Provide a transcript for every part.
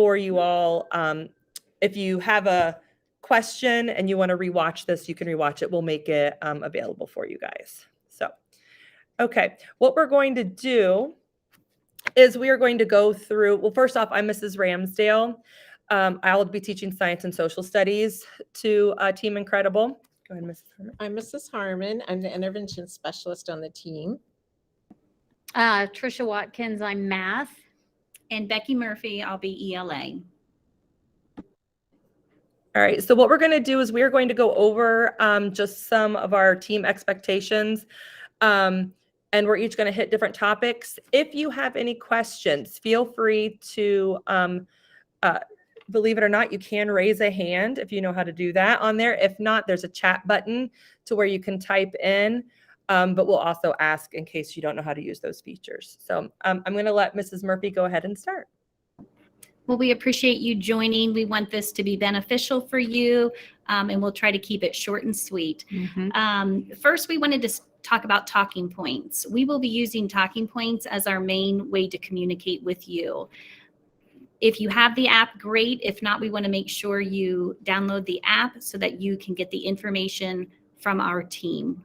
for you all. If you have a question and you want to rewatch this, you can rewatch it. We'll make it available for you guys. So, okay, what we're going to do is we are going to go through, well, first off, I'm Mrs. Ramsdale. I'll be teaching science and social studies to Team Incredible. Go ahead, Mrs. Harmon. I'm Mrs. Harmon. I'm the intervention specialist on the team. Trisha Watkins, I'm math. And Becky Murphy, I'll be ELA. All right, so what we're going to do is we're going to go over just some of our team expectations, and we're each going to hit different topics. If you have any questions, feel free to, believe it or not, you can raise a hand if you know how to do that on there. If not, there's a chat button to where you can type in, but we'll also ask in case you don't know how to use those features. So I'm going to let Mrs. Murphy go ahead and start. Well, we appreciate you joining. We want this to be beneficial for you, and we'll try to keep it short and sweet. First, we wanted to talk about talking points. We will be using talking points as our main way to communicate with you. If you have the app, great. If not, we want to make sure you download the app so that you can get the information from our team.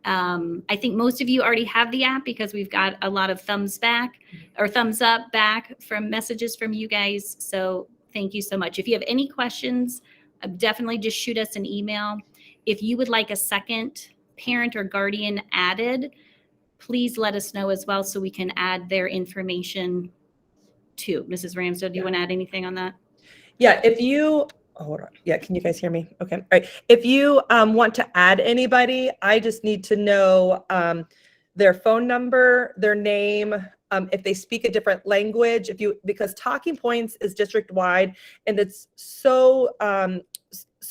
I think most of you already have the app because we've got a lot of thumbs back or thumbs up back from messages from you guys. So thank you so much. If you have any questions, definitely just shoot us an email. If you would like a second parent or guardian added, please let us know as well so we can add their information too. Mrs. Ramsdale, do you want to add anything on that? Yeah, if you, hold on. Yeah, can you guys hear me? Okay. All right. If you want to add anybody, I just need to know their phone number, their name, if they speak a different language, because Talking Points is district wide, and it's so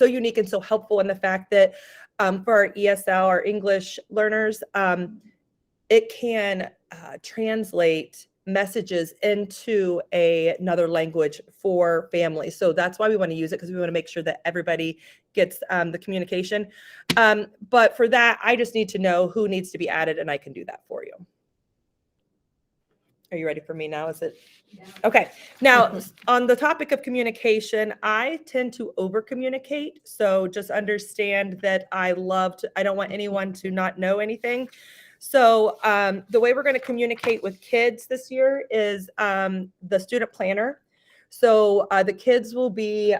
unique and so helpful in the fact that for our ESL, our English learners, it can translate messages into another language for families. So that's why we want to use it, because we want to make sure that everybody gets the communication. But for that, I just need to know who needs to be added, and I can do that for you. Are you ready for me now? Is it? Yeah. Okay. Now, on the topic of communication, I tend to over communicate. So just understand that I don't want anyone to not know anything. So the way we're going to communicate with kids this year is the student planner. So the kids will be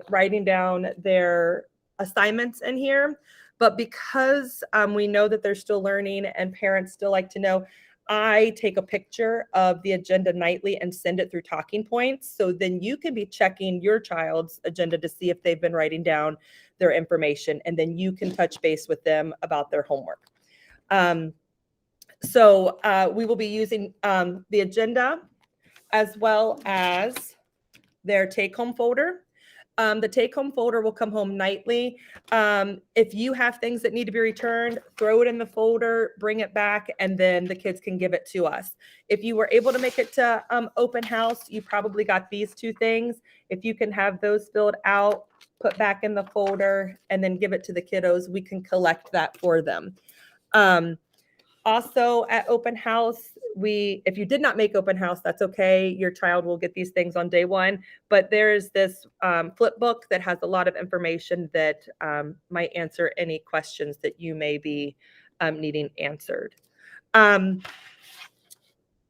writing down their assignments in here. But because we know that they're still learning and parents still like to know, I take a picture of the agenda nightly and send it through Talking Points. So then you can be checking your child's agenda to see if they've been writing down their information, and then you can touch base with them about their homework. So we will be using the agenda as well as their take-home folder. The take-home folder will come home nightly. If you have things that need to be returned, throw it in the folder, bring it back, and then the kids can give it to us. If you were able to make it to open house, you probably got these two things. If you can have those filled out, put back in the folder, and then give it to the kiddos, we can collect that for them. Also at open house, if you did not make open house, that's okay. Your child will get these things on day one, but there's this flip book that has a lot of information that might answer any questions that you may be needing answered.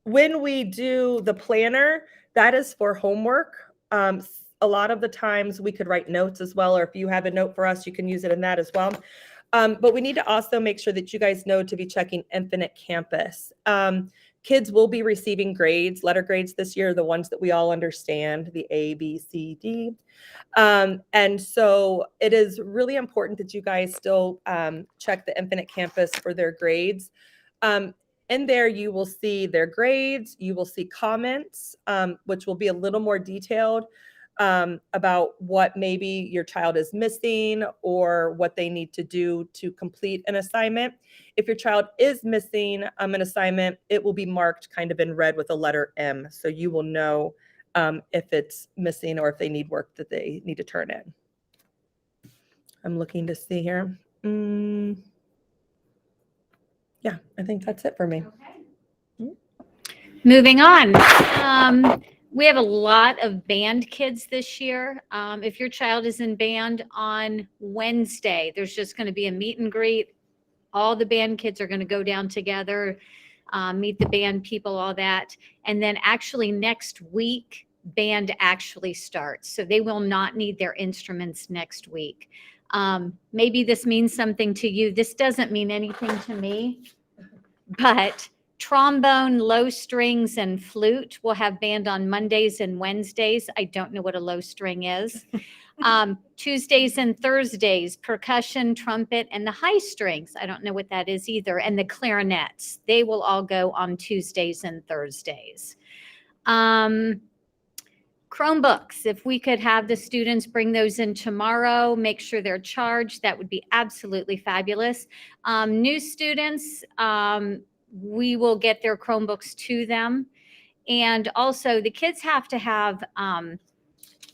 When we do the planner, that is for homework. A lot of the times we could write notes as well, or if you have a note for us, you can use it in that as well. But we need to also make sure that you guys know to be checking Infinite Campus. Kids will be receiving grades, letter grades this year, the ones that we all understand, the A, B, C, D. And so it is really important that you guys still check the Infinite Campus for their grades. In there, you will see their grades, you will see comments, which will be a little more detailed about what maybe your child is missing or what they need to do to complete an assignment. If your child is missing an assignment, it will be marked kind of in red with a letter M. So you will know if it's missing or if they need work that they need to turn in. I'm looking to see here. Yeah, I think that's it for me. Okay. Moving on. We have a lot of band kids this year. If your child is in band on Wednesday, there's just going to be a meet and greet. All the band kids are going to go down together, meet the band people, all that. And then actually next week, band actually starts. So they will not need their instruments next week. Maybe this means something to you. This doesn't mean anything to me, but trombone, low strings, and flute will have band on Mondays and Wednesdays. I don't know what a low string is. Tuesdays and Thursdays, percussion, trumpet, and the high strings. I don't know what that is either. And the clarinets, they will all go on Tuesdays and Thursdays. Chromebooks, if we could have the students bring those in tomorrow, make sure they're charged, that would be absolutely fabulous. New students, we will get their Chromebooks to them. And also the kids have to have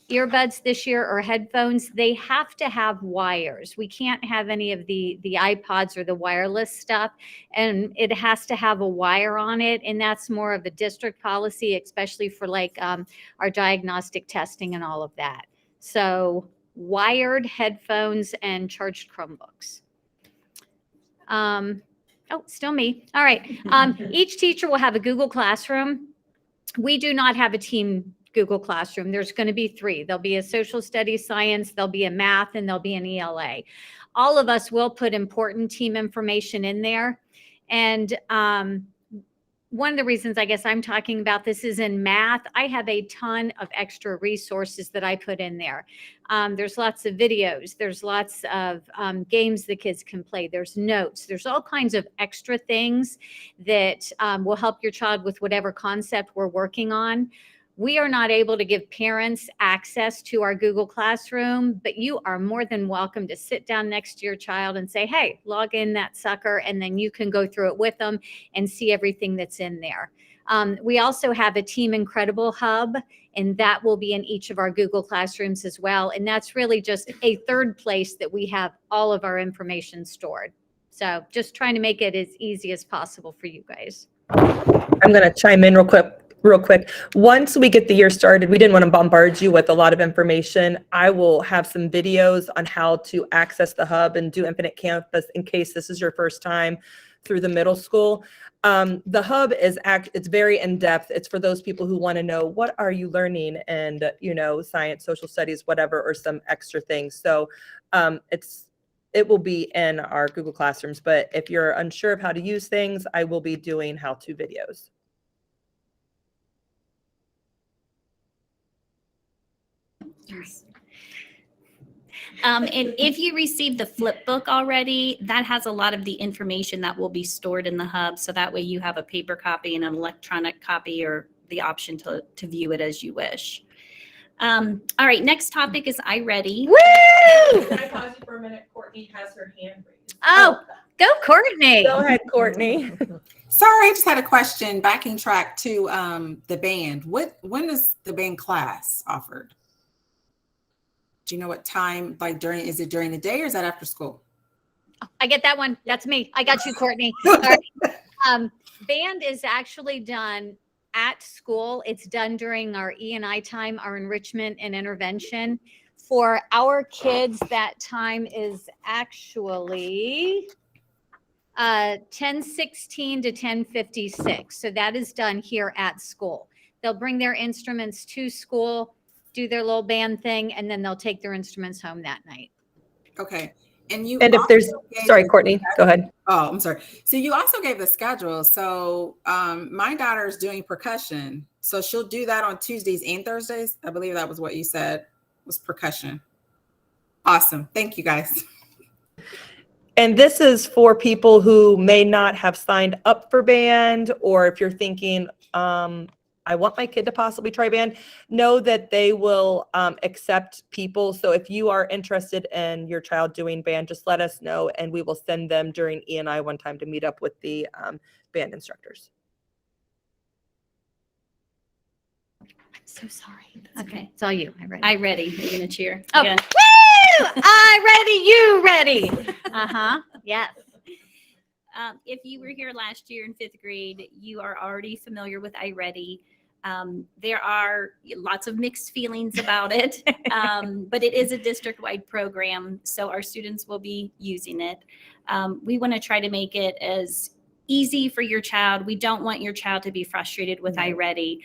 earbuds this year or headphones. They have to have wires. We can't have any of the iPods or the wireless stuff, and it has to have a wire on it. And that's more of a district policy, especially for like our diagnostic testing and all of that. So wired headphones and charged Chromebooks. Oh, still me. All right. Each teacher will have a Google Classroom. We do not have a team Google Classroom. There's going to be 3. There'll be a social studies, science, there'll be a math, and there'll be an ELA. All of us will put important team information in there. And one of the reasons I guess I'm talking about this is in math, I have a ton of extra resources that I put in there. There's lots of videos. There's lots of games the kids can play. There's notes. There's all kinds of extra things that will help your child with whatever concept we're working on. We are not able to give parents access to our Google Classroom, but you are more than welcome to sit down next to your child and say, hey, log in that sucker, and then you can go through it with them and see everything that's in there. We also have a Team Incredible hub, and that will be in each of our Google Classrooms as well. And that's really just a third place that we have all of our information stored. So just trying to make it as easy as possible for you guys. I'm going to chime in real quick. Once we get the year started, we didn't want to bombard you with a lot of information. I will have some videos on how to access the hub and do Infinite Campus in case this is your first time through the middle school. The hub is it's very in-depth. It's for those people who want to know, what are you learning, and science, social studies, whatever, or some extra things. So it will be in our Google Classrooms, but if you're unsure of how to use things, I will be doing how-to videos. And if you received the flip book already, that has a lot of the information that will be stored in the hub. So that way you have a paper copy and an electronic copy, or the option to view it as you wish. All right, next topic is iReady. Woo! Can I pause you for a minute? Courtney has her hand raised. Oh, go Courtney. Go ahead, Courtney. Sorry, I just had a question. Backing track to the band. When is the band class offered? Do you know what time? Like is it during the day, or is that after school? I get that one. That's me. I got you, Courtney. All right. Band is actually done at school. It's done during our E&I time, our enrichment and intervention. For our kids, that time is actually 10:16 to 10:56. So that is done here at school. They'll bring their instruments to school, do their little band thing, and then they'll take their instruments home that night. Okay. And If there's, sorry, Courtney, go ahead. Oh, I'm sorry. So you also gave the schedule. So my daughter is doing percussion. So she'll do that on Tuesdays and Thursdays. I believe that was what you said was percussion. Awesome. Thank you, guys. And this is for people who may not have signed up for band, or if you're thinking, I want my kid to possibly try band, know that they will accept people. So if you are interested in your child doing band, just let us know, and we will send them during E&I one time to meet up with the band instructors. I'm so sorry. Okay. It's all you. iReady. You're going to cheer. Oh, Again. woo! I ready, you ready. Yes. If you were here last year in 5th grade, you are already familiar with iReady. There are lots of mixed feelings about it, but it is a district-wide program, so our students will be using it. We want to try to make it as easy for your child. We don't want your child to be frustrated with iReady.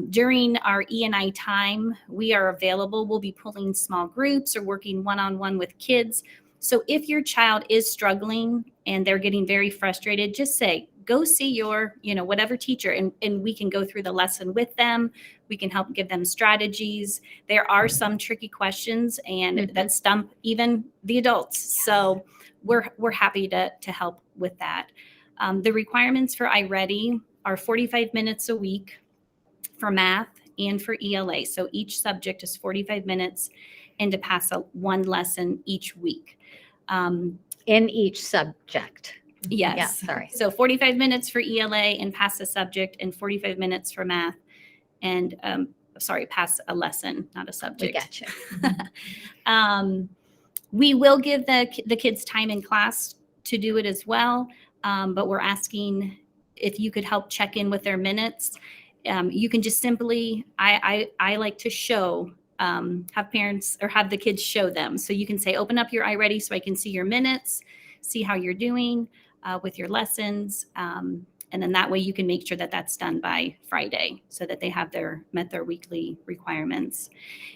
During our E&I time, we are available. We'll be pulling small groups or working one-on-one with kids. So if your child is struggling and they're getting very frustrated, just say, go see your, whatever teacher, and we can go through the lesson with them. We can help give them strategies. There are some tricky questions and that stump even the adults. So we're happy to help with that. The requirements for iReady are 45 minutes a week for math and for ELA. So each subject is 45 minutes and to pass one lesson each week. In each subject. Yes. Yeah, sorry. So 45 minutes for ELA and pass a subject, and 45 minutes for math and pass a lesson, not a subject. We gotcha. We will give the kids time in class to do it as well, but we're asking if you could help check in with their minutes. You can just simply, I like to show, have parents or have the kids show them. So you can say, open up your iReady so I can see your minutes, see how you're doing with your lessons. And then that way you can make sure that that's done by Friday so that they have met their weekly requirements.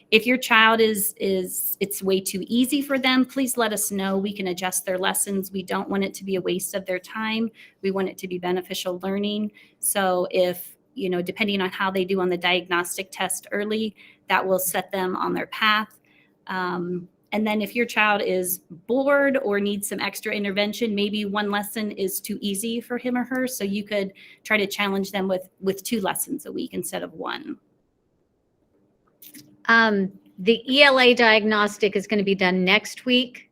If your child it's way too easy for them, please let us know. We can adjust their lessons. We don't want it to be a waste of their time. We want it to be beneficial learning. So if, depending on how they do on the diagnostic test early, that will set them on their path. And then if your child is bored or needs some extra intervention, maybe one lesson is too easy for him or her. So you could try to challenge them with 2 lessons a week instead of 1. The ELA diagnostic is going to be done next week.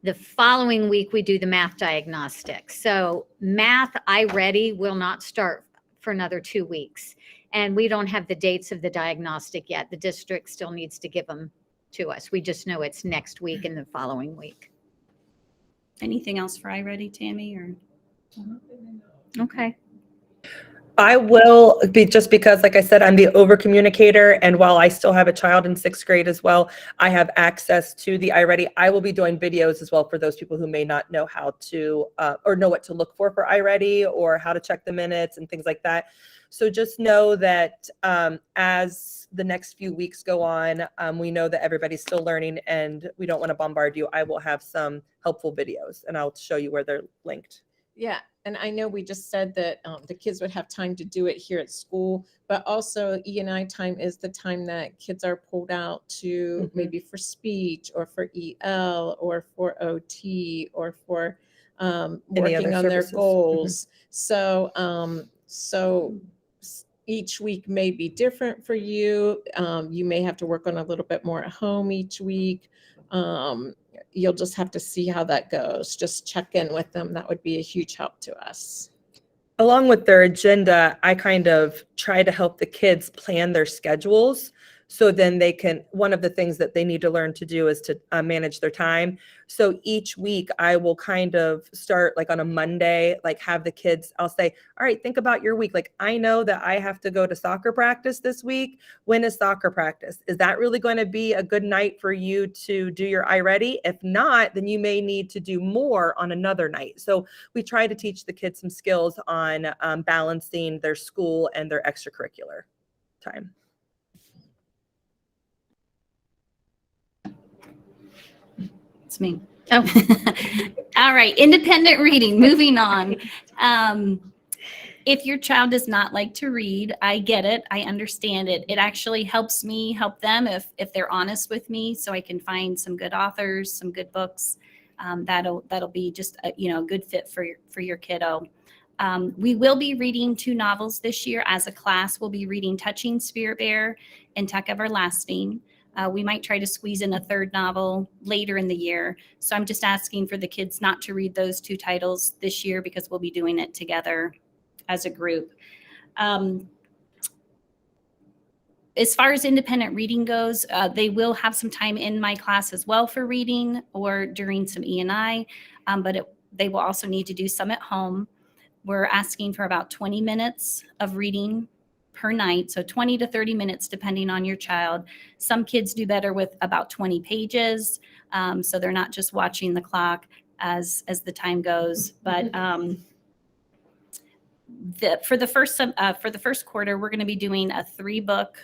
The following week, we do the math diagnostic. So math iReady will not start for another 2 weeks. And we don't have the dates of the diagnostic yet. The district still needs to give them to us. We just know it's next week and the following week. Anything else for iReady, Tammy? Or Okay. I will be, just because, like I said, I'm the over communicator. And while I still have a child in 6th grade as well, I have access to the iReady. I will be doing videos as well for those people who may not know how to, or know what to look for iReady or how to check the minutes and things like that. So just know that as the next few weeks go on, we know that everybody's still learning and we don't want to bombard you. I will have some helpful videos and I'll show you where they're linked. Yeah, and I know we just said that the kids would have time to do it here at school, but also E&I time is the time that kids are pulled out to maybe for speech or for EL or for OT or for working on their goals. So each week may be different for you. You may have to work on a little bit more at home each week. You'll just have to see how that goes. Just check in with them. That would be a huge help to us. Along with their agenda, I kind of try to help the kids plan their schedules. So then they can, one of the things that they need to learn to do is to manage their time. So each week I will kind of start like on a Monday, like have the kids, I'll say, all right, think about your week. Like, I know that I have to go to soccer practice this week. When is soccer practice? Is that really going to be a good night for you to do your iReady? If not, then you may need to do more on another night. So we try to teach the kids some skills on balancing their school and their extracurricular time. it's me. Oh. All right. Independent reading. Moving on. If your child does not like to read, I get it. I understand it. It actually helps me help them if they're honest with me, so I can find some good authors, some good books. That'll be just a good fit for your kiddo. We will be reading 2 novels this year as a class. We'll be reading Touching Spirit Bear and Tuck Everlasting. We might try to squeeze in a 3rd novel later in the year. So I'm just asking for the kids not to read those 2 titles this year because we'll be doing it together as a group. As far as independent reading goes, they will have some time in my class as well for reading or during some E&I, but they will also need to do some at home. We're asking for about 20 minutes of reading per night. So 20 to 30 minutes, depending on your child. Some kids do better with about 20 pages. So they're not just watching the clock as the time goes. But for the first quarter, we're going to be doing a 3-book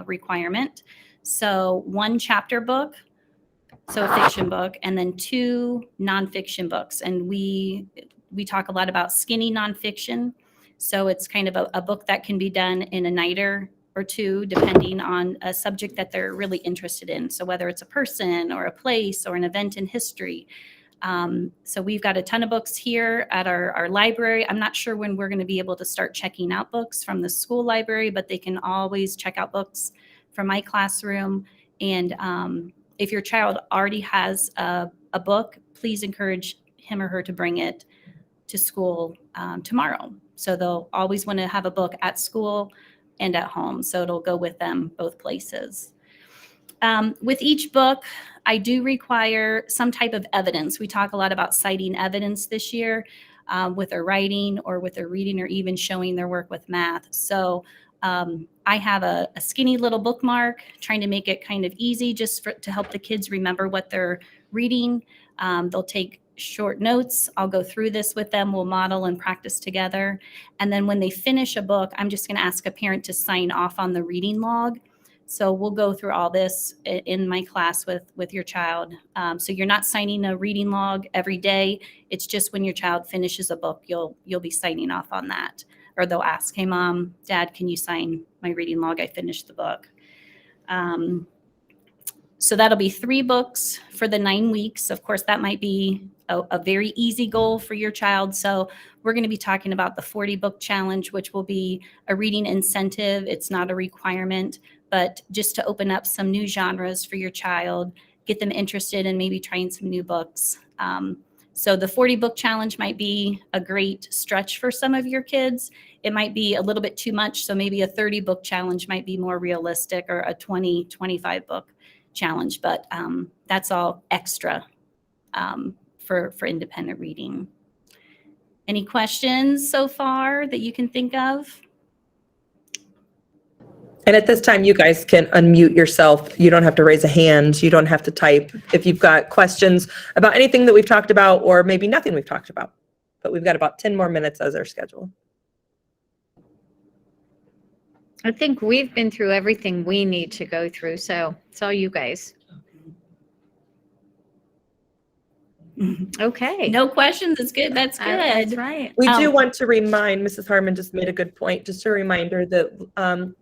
requirement. So 1 chapter book, so a fiction book, and then 2 nonfiction books. And we talk a lot about skinny nonfiction. So it's kind of a book that can be done in a night or 2, depending on a subject that they're really interested in. So whether it's a person or a place or an event in history. So we've got a ton of books here at our library. I'm not sure when we're going to be able to start checking out books from the school library, but they can always check out books from my classroom. And if your child already has a book, please encourage him or her to bring it to school tomorrow. So they'll always want to have a book at school and at home. So it'll go with them both places. With each book, I do require some type of evidence. We talk a lot about citing evidence this year with their writing or with their reading or even showing their work with math. So I have a skinny little bookmark, trying to make it kind of easy just to help the kids remember what they're reading. They'll take short notes. I'll go through this with them. We'll model and practice together. And then when they finish a book, I'm just going to ask a parent to sign off on the reading log. So we'll go through all this in my class with your child. So you're not signing a reading log every day. It's just when your child finishes a book, you'll be signing off on that. Or they'll ask, hey, Mom, Dad, can you sign my reading log? I finished the book. So that'll be 3 books for the 9 weeks. Of course, that might be a very easy goal for your child. So we're going to be talking about the 40-book challenge, which will be a reading incentive. It's not a requirement, but just to open up some new genres for your child, get them interested in maybe trying some new books. So the 40-book challenge might be a great stretch for some of your kids. It might be a little bit too much. So maybe a 30-book challenge might be more realistic, or a 25-book challenge. But that's all extra for independent reading. Any questions so far that you can think of? And at this time, you guys can unmute yourself. You don't have to raise a hand. You don't have to type if you've got questions about anything that we've talked about, or maybe nothing we've talked about. But we've got about 10 more minutes as our schedule. I think we've been through everything we need to go through, so it's all you guys. Okay. No questions. It's good. That's good. That's right. We do want to remind, Mrs. Harmon just made a good point, just a reminder that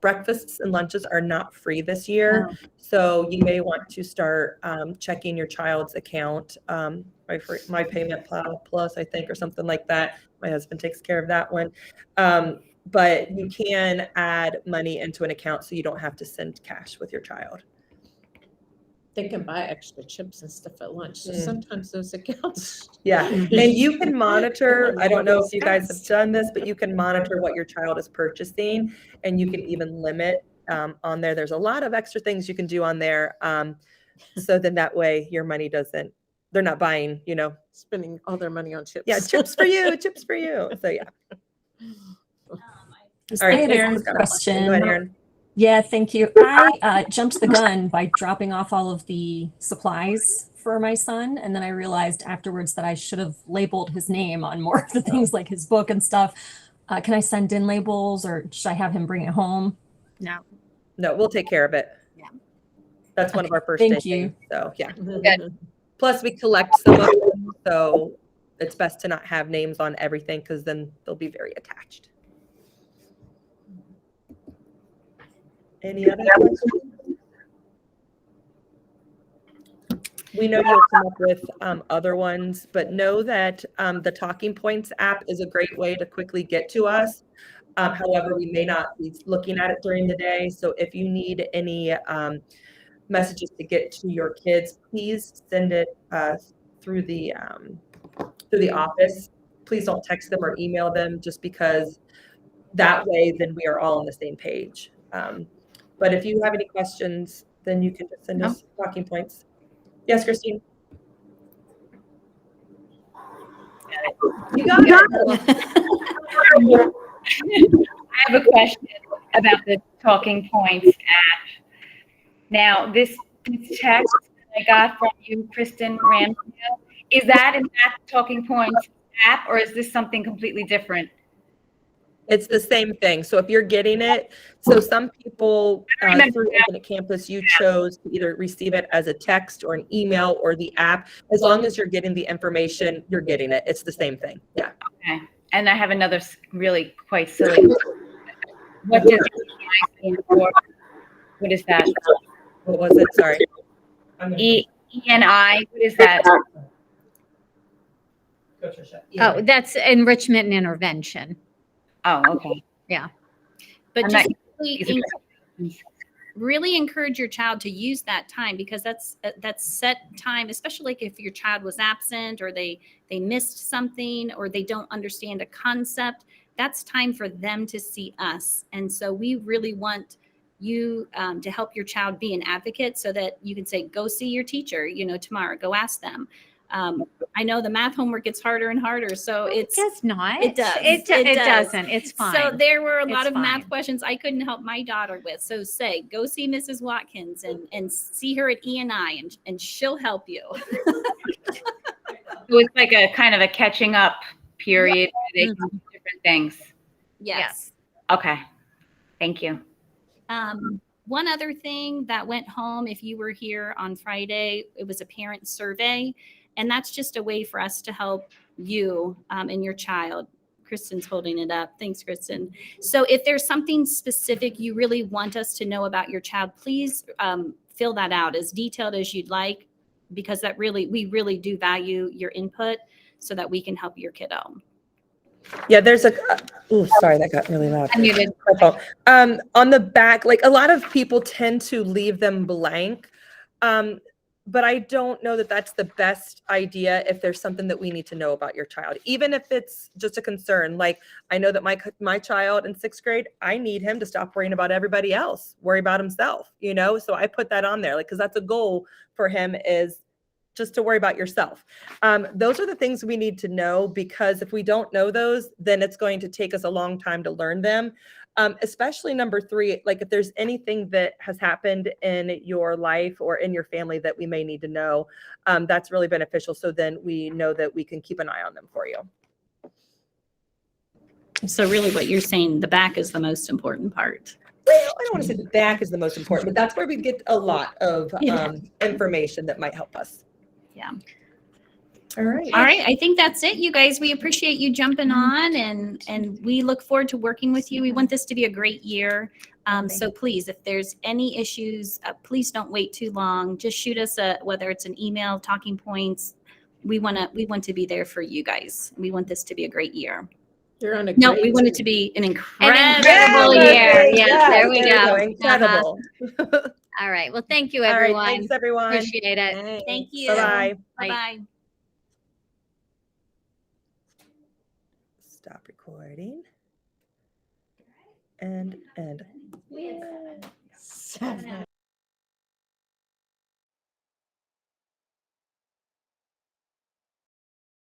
breakfasts and lunches are not free this year. So you may want to start checking your child's account, My Payment Plus, I think, or something like that. My husband takes care of that one. But you can add money into an account so you don't have to send cash with your child. They can buy extra chips and stuff at lunch. So sometimes those accounts. Yeah, and you can monitor, I don't know if you guys have done this, but you can monitor what your child is purchasing, and you can even limit on there. There's a lot of extra things you can do on there. So then that way your money doesn't, they're not buying, Spending all their money on chips. yeah, chips for you, chips for you. So yeah. Just All right, I had Aaron, a question. Go ahead, Aaron. Yeah, thank you. I jumped the gun by dropping off all of the supplies for my son. And then I realized afterwards that I should have labeled his name on more of the things like his book and stuff. Can I send in labels, or should I have him bring it home? No. No, we'll take care of it. Yeah. That's one of our first Thank day you. things, so yeah. Good. Plus we collect some of them, so it's best to not have names on everything, because then they'll be very attached. Any other questions? We know you'll come up with other ones, but know that the Talking Points app is a great way to quickly get to us. However, we may not be looking at it during the day. So if you need any messages to get to your kids, please send it through the office. Please don't text them or email them, just because that way then we are all on the same page. But if you have any questions, then you can just send us talking points. Yes, Christine? You got it. I have a question about the Talking Points app. Now, this text I got from you, Kristen Ramsdale, is that in fact Talking Points app, or is this something completely different? It's the same thing. So if you're getting it, so some people through Infinite Campus, you chose to either receive it as a text or an email or the app. As long as you're getting the information, you're getting it. It's the same thing. Yeah. Okay. And I have another really quite silly. What does ENI stand for? What is that? What was it? Sorry. ENI, what is that? Oh, that's enrichment and intervention. Oh, okay. But I'm just not- really encourage your child to use that time, because that's set time, especially like if your child was absent or they missed something or they don't understand a concept. That's time for them to see us. And so we really want you to help your child be an advocate, so that you can say, go see your teacher, tomorrow, go ask them. I know the math homework gets harder and harder, so It does not. it does. It It does. doesn't. It's fine. So there were a lot It's of math fine. questions I couldn't help my daughter with. So say, go see Mrs. Watkins and see her at ENI, and she'll help you. So it's like a kind of a catching up period. Where they can do different things. Yes. Okay. Thank you. One other thing that went home, if you were here on Friday, it was a parent survey. And that's just a way for us to help you and your child. Kristen's holding it up. Thanks, Kristen. So if there's something specific you really want us to know about your child, please fill that out as detailed as you'd like, because we really do value your input so that we can help your kiddo. Yeah, there's sorry, that got really loud. I muted. My fault. On the back, like a lot of people tend to leave them blank. But I don't know that that's the best idea if there's something that we need to know about your child, even if it's just a concern. Like, I know that my child in 6th grade, I need him to stop worrying about everybody else, worry about himself, so I put that on there, like, because that's a goal for him, is just to worry about yourself. Those are the things we need to know, because if we don't know those, then it's going to take us a long time to learn them. Especially number 3, like if there's anything that has happened in your life or in your family that we may need to know, that's really beneficial. So then we know that we can keep an eye on them for you. So really what you're saying, the back is the most important part. Well, I don't want to say the back is the most important, but that's where we get a lot of information that might help us. Yeah. All right. All right. I think that's it, you guys. We appreciate you jumping on, and we look forward to working with you. We want this to be a great year. So please, if there's any issues, please don't wait too long. Just shoot us whether it's an email, talking points. We want to be there for you guys. We want this to be a great year. You're on a No, great we want it team. to be an An incredible incredible year. year. Yes, there we go. Incredible. All right. Well, thank you, All right. everyone. Thanks, everyone. Appreciate it. Thank you. Bye-bye. Bye-bye. Stop recording. And end. Seven.